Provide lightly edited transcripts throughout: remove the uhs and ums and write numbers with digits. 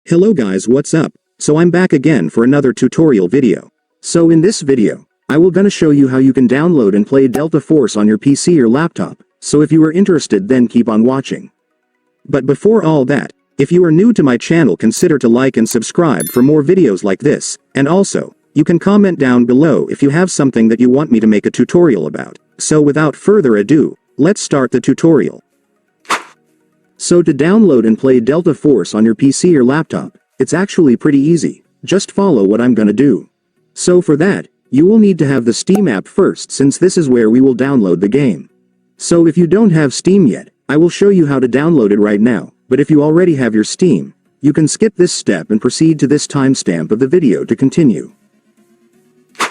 Hello guys, what's up? So I'm back again for another tutorial video. So in this video, I will gonna show you how you can download and play Delta Force on your PC or laptop, so if you are interested then keep on watching. But before all that, if you are new to my channel consider to like and subscribe for more videos like this, and also, you can comment down below if you have something that you want me to make a tutorial about. So without further ado, let's start the tutorial. So to download and play Delta Force on your PC or laptop, it's actually pretty easy, just follow what I'm gonna do. So for that, you will need to have the Steam app first since this is where we will download the game. So if you don't have Steam yet, I will show you how to download it right now, but if you already have your Steam, you can skip this step and proceed to this timestamp of the video to continue.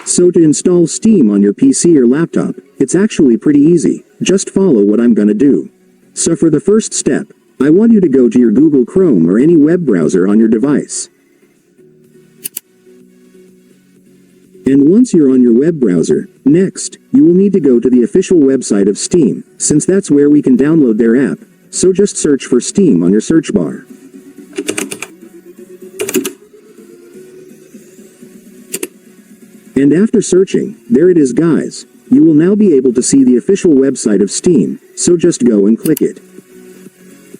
So to install Steam on your PC or laptop, it's actually pretty easy, just follow what I'm gonna do. So for the first step, I want you to go to your Google Chrome or any web browser on your device. And once you're on your web browser, next, you will need to go to the official website of Steam, since that's where we can download their app, so just search for Steam on your search bar. And after searching, there it is guys, you will now be able to see the official website of Steam, so just go and click it.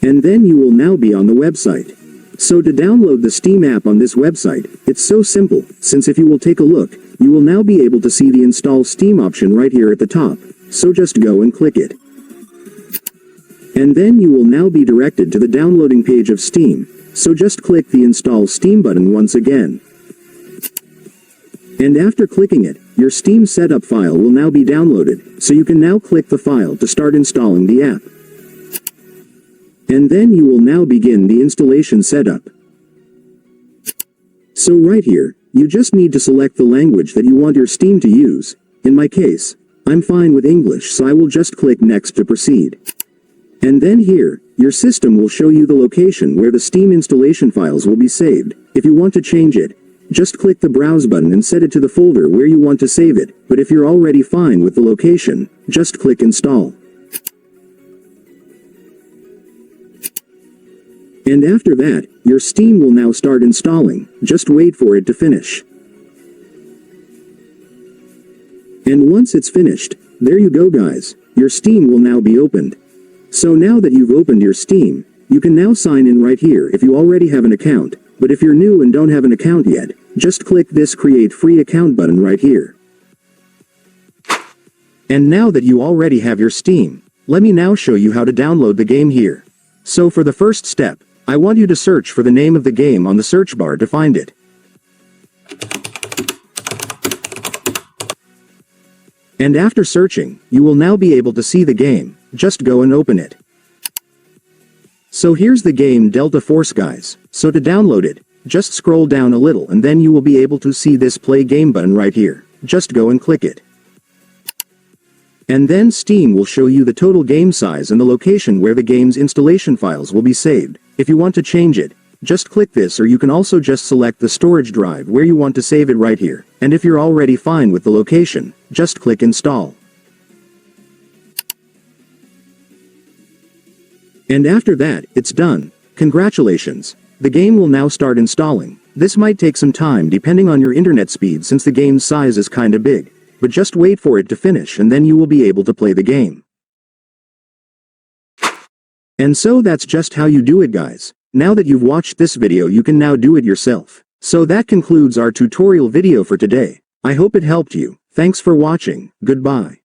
And then you will now be on the website. So to download the Steam app on this website, it's so simple, since if you will take a look, you will now be able to see the Install Steam option right here at the top, so just go and click it. And then you will now be directed to the downloading page of Steam, so just click the Install Steam button once again. And after clicking it, your Steam setup file will now be downloaded, so you can now click the file to start installing the app. And then you will now begin the installation setup. So right here, you just need to select the language that you want your Steam to use. In my case, I'm fine with English, so I will just click Next to proceed. And then here, your system will show you the location where the Steam installation files will be saved. If you want to change it, just click the Browse button and set it to the folder where you want to save it, but if you're already fine with the location, just click Install. And after that, your Steam will now start installing, just wait for it to finish. And once it's finished, there you go guys, your Steam will now be opened. So now that you've opened your Steam, you can now sign in right here if you already have an account, but if you're new and don't have an account yet, just click this Create Free Account button right here. And now that you already have your Steam, let me now show you how to download the game here. So for the first step, I want you to search for the name of the game on the search bar to find it. And after searching, you will now be able to see the game, just go and open it. So here's the game Delta Force guys, so to download it, just scroll down a little and then you will be able to see this Play Game button right here, just go and click it. And then Steam will show you the total game size and the location where the game's installation files will be saved. If you want to change it, just click this or you can also just select the storage drive where you want to save it right here, and if you're already fine with the location, just click Install. And after that, it's done. Congratulations! The game will now start installing. This might take some time depending on your internet speed since the game's size is kinda big. But just wait for it to finish and then you will be able to play the game. And so that's just how you do it guys. Now that you've watched this video you can now do it yourself. So that concludes our tutorial video for today. I hope it helped you. Thanks for watching. Goodbye.